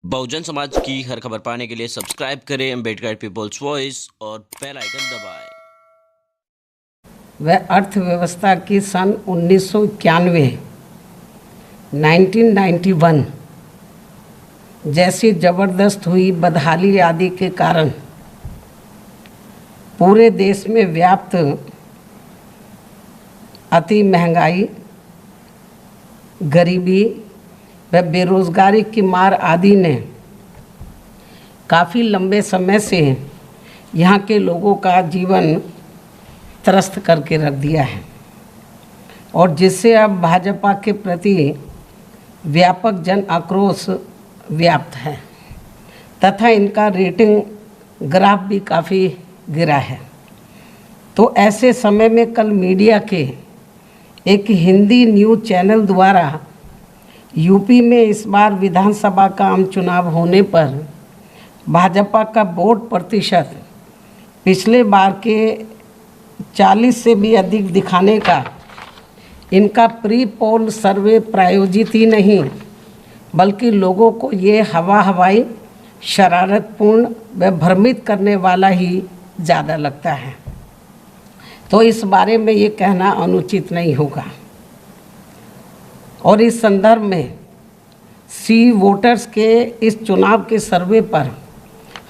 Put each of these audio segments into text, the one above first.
बहुजन समाज की हर खबर पाने के लिए सब्सक्राइब करें अम्बेडकर पीपल्स वॉइस और बेल आइकन दबाएं। वह अर्थव्यवस्था की सन 1991 जैसी जबरदस्त हुई बदहाली आदि के कारण पूरे देश में व्याप्त अति महंगाई, गरीबी व बेरोजगारी की मार आदि ने काफ़ी लंबे समय से यहाँ के लोगों का जीवन त्रस्त करके रख दिया है और जिससे अब भाजपा के प्रति व्यापक जन आक्रोश व्याप्त है तथा इनका रेटिंग ग्राफ भी काफ़ी गिरा है। तो ऐसे समय में कल मीडिया के एक हिंदी न्यूज़ चैनल द्वारा यूपी में इस बार विधानसभा का आम चुनाव होने पर भाजपा का वोट प्रतिशत पिछले बार के 40 से भी अधिक दिखाने का इनका प्री पोल सर्वे प्रायोजित ही नहीं बल्कि लोगों को ये हवाई शरारतपूर्ण व भ्रमित करने वाला ही ज़्यादा लगता है। तो इस बारे में ये कहना अनुचित नहीं होगा। और इस संदर्भ में सी वोटर्स के इस चुनाव के सर्वे पर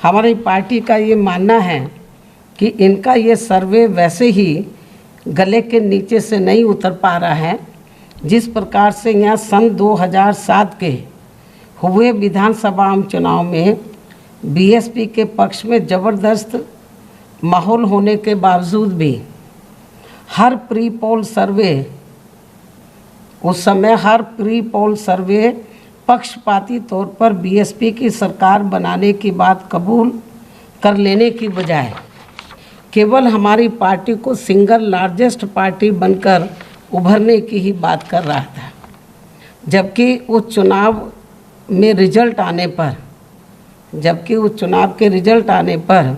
हमारी पार्टी का ये मानना है कि इनका ये सर्वे वैसे ही गले के नीचे से नहीं उतर पा रहा है जिस प्रकार से यहाँ सन 2007 के हुए विधानसभा आम चुनाव में बीएसपी के पक्ष में ज़बरदस्त माहौल होने के बावजूद भी हर प्री पोल सर्वे उस समय हर प्री पोल सर्वे पक्षपाती तौर पर बीएसपी की सरकार बनाने की बात कबूल कर लेने की बजाय केवल हमारी पार्टी को सिंगल लार्जेस्ट पार्टी बनकर उभरने की ही बात कर रहा था। जबकि उस चुनाव के रिजल्ट आने पर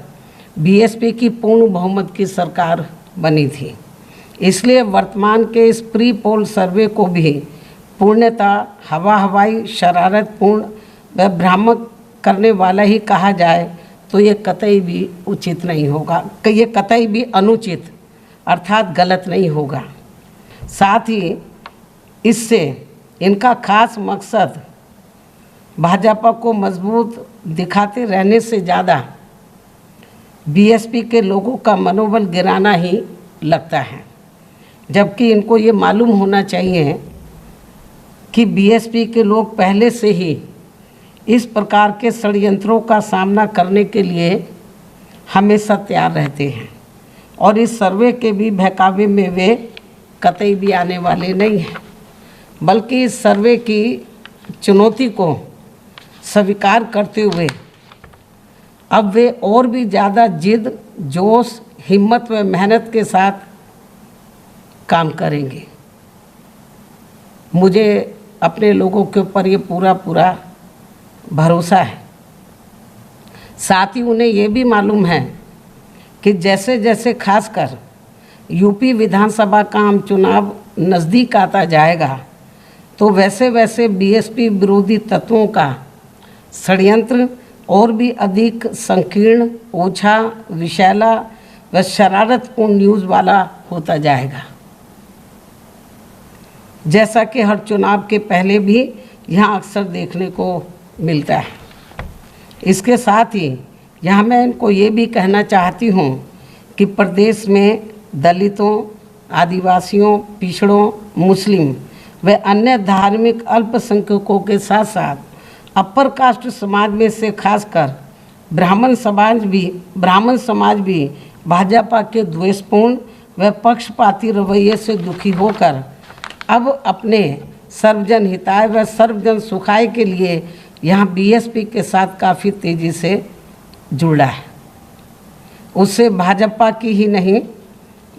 बीएसपी की पूर्ण बहुमत की सरकार बनी थी। इसलिए वर्तमान के इस प्री पोल सर्वे को भी पूर्णतः हवाई शरारतपूर्ण व भ्रामक करने वाला ही कहा जाए तो ये कतई भी उचित नहीं होगा, ये कतई भी अनुचित अर्थात गलत नहीं होगा। साथ ही इससे इनका खास मकसद भाजपा को मजबूत दिखाते रहने से ज़्यादा बीएसपी के लोगों का मनोबल गिराना ही लगता है। जबकि इनको ये मालूम होना चाहिए कि बीएसपी के लोग पहले से ही इस प्रकार के षड्यंत्रों का सामना करने के लिए हमेशा तैयार रहते हैं और इस सर्वे के भी बहकावे में वे कतई भी आने वाले नहीं हैं, बल्कि इस सर्वे की चुनौती को स्वीकार करते हुए अब वे और भी ज़्यादा जिद, जोश, हिम्मत व मेहनत के साथ काम करेंगे। मुझे अपने लोगों के ऊपर ये पूरा भरोसा है। साथ ही उन्हें ये भी मालूम है कि जैसे जैसे खासकर यूपी विधानसभा का आम चुनाव नज़दीक आता जाएगा तो वैसे वैसे बीएसपी विरोधी तत्वों का षड्यंत्र और भी अधिक संकीर्ण, ओछा, विषैला व शरारतपूर्ण न्यूज़ वाला होता जाएगा। जैसा कि हर चुनाव के पहले भी यहाँ अक्सर देखने को मिलता है। इसके साथ ही यहाँ मैं इनको ये भी कहना चाहती हूँ कि प्रदेश में दलितों, आदिवासियों, पिछड़ों, मुस्लिम व अन्य धार्मिक अल्पसंख्यकों के साथ साथ अपर कास्ट समाज में से खासकर ब्राह्मण समाज भी भाजपा के द्वेषपूर्ण व पक्षपाती रवैये से दुखी होकर अब अपने सर्वजन हिताय व सर्वजन सुखाय के लिए यहाँ बीएसपी के साथ काफ़ी तेज़ी से जुड़ा है। उससे भाजपा की ही नहीं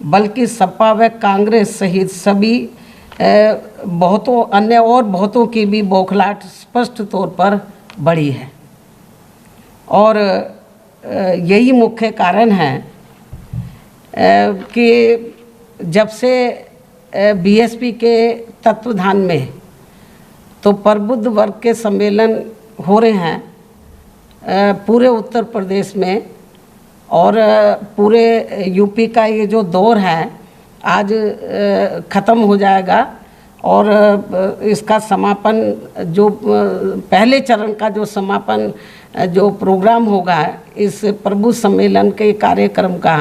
बल्कि सपा व कांग्रेस सहित सभी बहुतों की भी बौखलाहट स्पष्ट तौर पर बढ़ी है। और यही मुख्य कारण है कि जब से बीएसपी के तत्वाधान में तो प्रबुद्ध वर्ग के सम्मेलन हो रहे हैं पूरे उत्तर प्रदेश में और पूरे यूपी का ये जो दौर है आज ख़त्म हो जाएगा और इसका समापन जो पहले चरण का जो समापन जो प्रोग्राम होगा इस प्रबुद्ध सम्मेलन के कार्यक्रम का,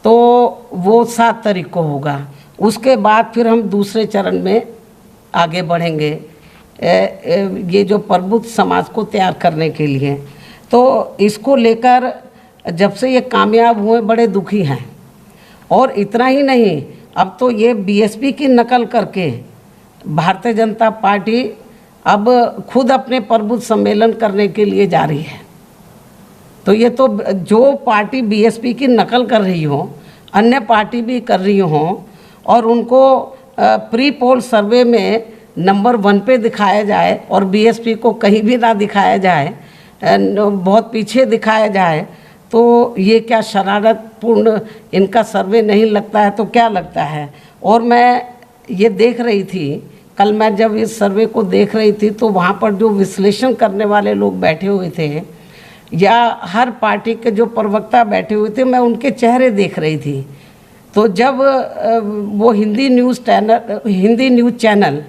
तो वो 7 तारीख को होगा। उसके बाद फिर हम दूसरे चरण में आगे बढ़ेंगे ये जो प्रबुद्ध समाज को तैयार करने के लिए। तो इसको लेकर जब से ये कामयाब हुए बड़े दुखी हैं। और इतना ही नहीं, अब तो ये बीएसपी की नकल करके भारतीय जनता पार्टी अब खुद अपने प्रबुद्ध सम्मेलन करने के लिए जा रही है। तो ये तो जो पार्टी बीएसपी की नकल कर रही हो, अन्य पार्टी भी कर रही हो और उनको प्री पोल सर्वे में नंबर 1 पे दिखाया जाए और बीएसपी को कहीं भी ना दिखाया जाए, बहुत पीछे दिखाया जाए, तो ये क्या शरारतपूर्ण इनका सर्वे नहीं लगता है तो क्या लगता है। और मैं ये देख रही थी, कल मैं जब इस सर्वे को देख रही थी तो वहाँ पर जो विश्लेषण करने वाले लोग बैठे हुए थे या हर पार्टी के जो प्रवक्ता बैठे हुए थे, मैं उनके चेहरे देख रही थी। तो जब वो हिंदी न्यूज़ चैनल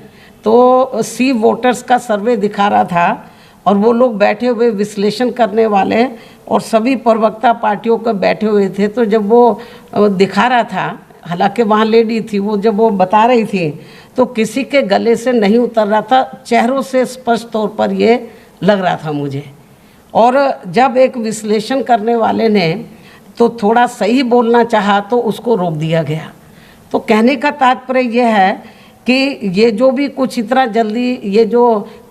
तो सी वोटर्स का सर्वे दिखा रहा था और वो लोग बैठे हुए विश्लेषण करने वाले और सभी प्रवक्ता पार्टियों के बैठे हुए थे, तो जब वो दिखा रहा था, हालांकि वहाँ लेडी थी, वो जब वो बता रही थी तो किसी के गले से नहीं उतर रहा था, चेहरों से स्पष्ट तौर पर ये लग रहा था मुझे। और जब एक विश्लेषण करने वाले ने तो थोड़ा सही बोलना चाहा तो उसको रोक दिया गया। तो कहने का तात्पर्य यह है कि ये जो भी कुछ इतना जल्दी ये जो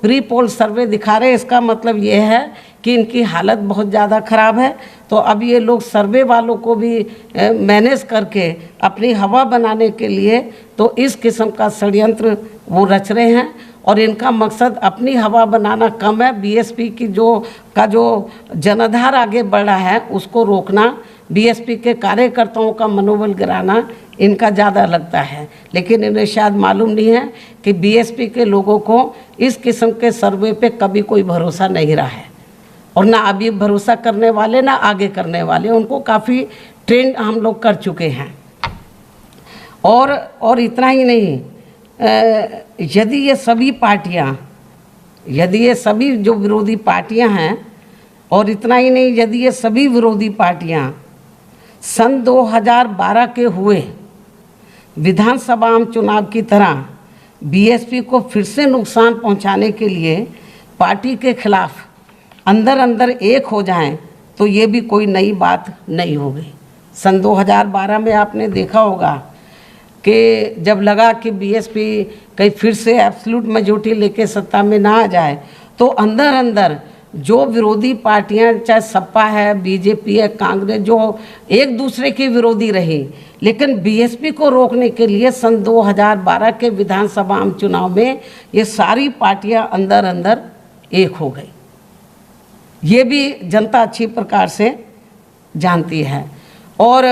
प्री पोल सर्वे दिखा रहे हैं, इसका मतलब ये है कि इनकी हालत बहुत ज़्यादा ख़राब है। तो अब ये लोग सर्वे वालों को भी मैनेज करके अपनी हवा बनाने के लिए तो इस किस्म का षड्यंत्र वो रच रहे हैं और इनका मकसद अपनी हवा बनाना कम है, बीएसपी की जो जनाधार आगे बढ़ रहा है उसको रोकना, बीएसपी के कार्यकर्ताओं का मनोबल गिराना इनका ज़्यादा लगता है। लेकिन इन्हें शायद मालूम नहीं है कि बीएसपी के लोगों को इस किस्म के सर्वे पे कभी कोई भरोसा नहीं रहा है और ना अभी भरोसा करने वाले ना आगे करने वाले, उनको काफ़ी ट्रेंड हम लोग कर चुके हैं। और इतना ही नहीं, यदि ये सभी जो विरोधी पार्टियां हैं, और इतना ही नहीं, यदि ये सभी विरोधी पार्टियां सन 2012 के हुए विधानसभा चुनाव की तरह बीएसपी को फिर से नुकसान पहुंचाने के लिए पार्टी के खिलाफ अंदर अंदर एक हो जाएं, तो ये भी कोई नई बात नहीं होगी। सन 2012 में आपने देखा होगा कि जब लगा कि बीएसपी कहीं फिर से एब्सोल्यूट मेजॉरिटी लेके सत्ता में ना आ जाए, तो अंदर अंदर जो विरोधी पार्टियां, चाहे सपा है, बीजेपी है, कांग्रेस, जो एक दूसरे की विरोधी रही, लेकिन बीएसपी को रोकने के लिए सन 2012 के विधानसभा चुनाव में ये सारी पार्टियां अंदर अंदर एक हो गई। ये भी जनता अच्छी प्रकार से जानती है। और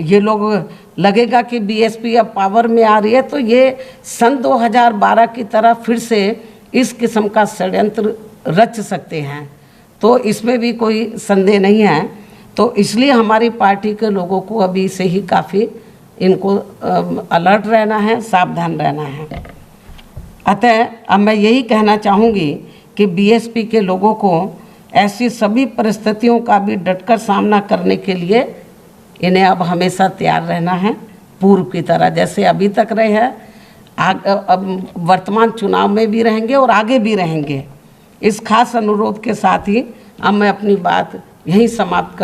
ये लोग लगेगा कि बीएसपी अब पावर में आ रही है, तो ये सन 2012 की तरह फिर से इस किस्म का षड्यंत्र रच सकते हैं, तो इसमें भी कोई संदेह नहीं है। तो इसलिए हमारी पार्टी के लोगों को अभी से ही काफ़ी इनको अलर्ट रहना है, सावधान रहना है। अतः अब मैं यही कहना चाहूँगी कि बीएसपी के लोगों को ऐसी सभी परिस्थितियों का भी डटकर सामना करने के लिए इन्हें अब हमेशा तैयार रहना है, पूर्व की तरह जैसे अभी तक रहे हैं, अब वर्तमान चुनाव में भी रहेंगे और आगे भी रहेंगे। इस खास अनुरोध के साथ ही अब मैं अपनी बात यहीं समाप्त कर